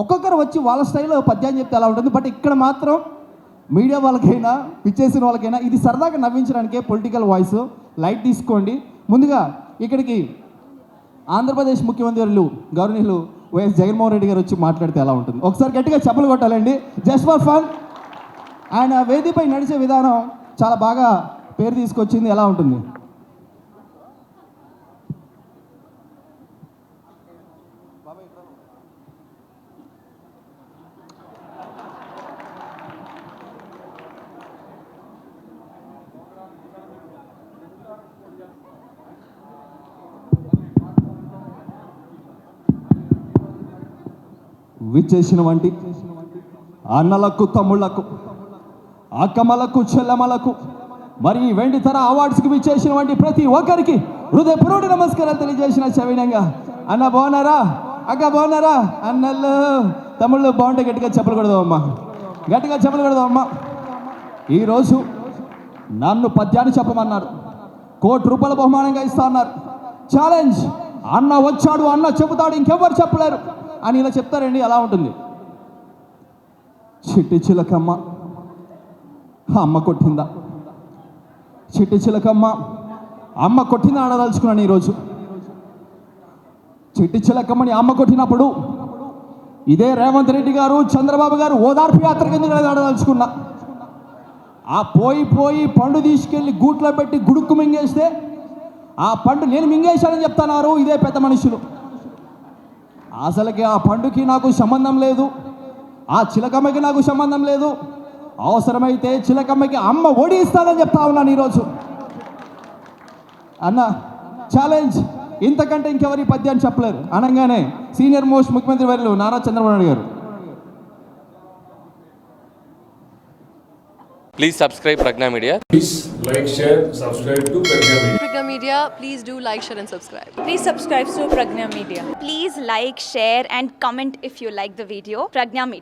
ఒక్కొక్కరు వచ్చి వాళ్ళ స్టైల్లో పద్యాన్ని చెప్తే ఎలా ఉంటుంది. బట్ ఇక్కడ మాత్రం మీడియా వాళ్ళకైనా పిచ్చేసిన వాళ్ళకైనా ఇది సరదాగా నవ్వించడానికే పొలిటికల్ వాయిస్, లైట్ తీసుకోండి. ముందుగా ఇక్కడికి ఆంధ్రప్రదేశ్ ముఖ్యమంత్రులు గవర్నీయులు వైఎస్ జగన్మోహన్ రెడ్డి గారు వచ్చి మాట్లాడితే ఎలా ఉంటుంది. ఒకసారి గట్టిగా చప్పలు కొట్టాలండి, జస్ట్ ఫర్ ఫన్. ఆయన వేదికపై నడిచే విధానం చాలా బాగా పేరు తీసుకొచ్చింది. ఎలా ఉంటుంది? విచ్చేసిన వంటి అన్నలకు, తమ్ముళ్లకు, అక్కమ్మలకు, చెల్లెమ్మలకు, మరి వెండితెర అవార్డ్స్కి విచ్చేసిన వంటి ప్రతి ఒక్కరికి హృదయపూర్వక నమస్కారాలు తెలియజేసిన సవినంగా. అన్న బాగున్నారా? అక్క బాగున్నారా? అన్నలు, తమ్ముళ్ళు బాగుంటే గట్టిగా చెప్పలు కొడదామమ్మా, గట్టిగా చెప్పలు కొడదామమ్మా. ఈరోజు నన్ను పద్యాన్ని చెప్పమన్నారు, ₹1,00,00,000 బహుమానంగా ఇస్తా అన్నారు. ఛాలెంజ్, అన్న వచ్చాడు, అన్న చెబుతాడు, ఇంకెవ్వరు చెప్పలేరు అని ఇలా చెప్తారండి. ఎలా ఉంటుంది? చిట్టి చిలకమ్మ అమ్మ కొట్టిందా? చిట్టి చిలకమ్మ అమ్మ కొట్టిందా ఆడదలుచుకున్నాను ఈరోజు. చిట్టి చిలకమ్మని అమ్మ కొట్టినప్పుడు ఇదే రేవంత్ రెడ్డి గారు, చంద్రబాబు గారు ఓదార్పు యాత్ర కింద ఆడదలుచుకున్నా. ఆ పోయి పండు తీసుకెళ్ళి గూట్లో పెట్టి గుడుక్కు మింగేస్తే ఆ పండు నేను మింగేశానని చెప్తున్నారు ఇదే పెద్ద మనుషులు. అసలుకి ఆ పండుకి నాకు సంబంధం లేదు, ఆ చిలకమ్మకి నాకు సంబంధం లేదు. అవసరమైతే చిలకమ్మకి అమ్మ ఒడి ఇస్తానని చెప్తా ఉన్నాను ఈరోజు. అన్న ఛాలెంజ్, ఇంతకంటే ఇంకెవరి పద్యాన్ని చెప్పలేరు అనగానే సీనియర్ మోస్ట్ ముఖ్యమంత్రి వర్యులు నారా చంద్రబాబు నాయుడు గారు. Please subscribe Pragna Media. Please like, share, subscribe to Pragna Media. Pragna Media, please do like, share and subscribe. Please subscribe to Pragna Media. Please like, share and comment if you like the video. Pragna Media.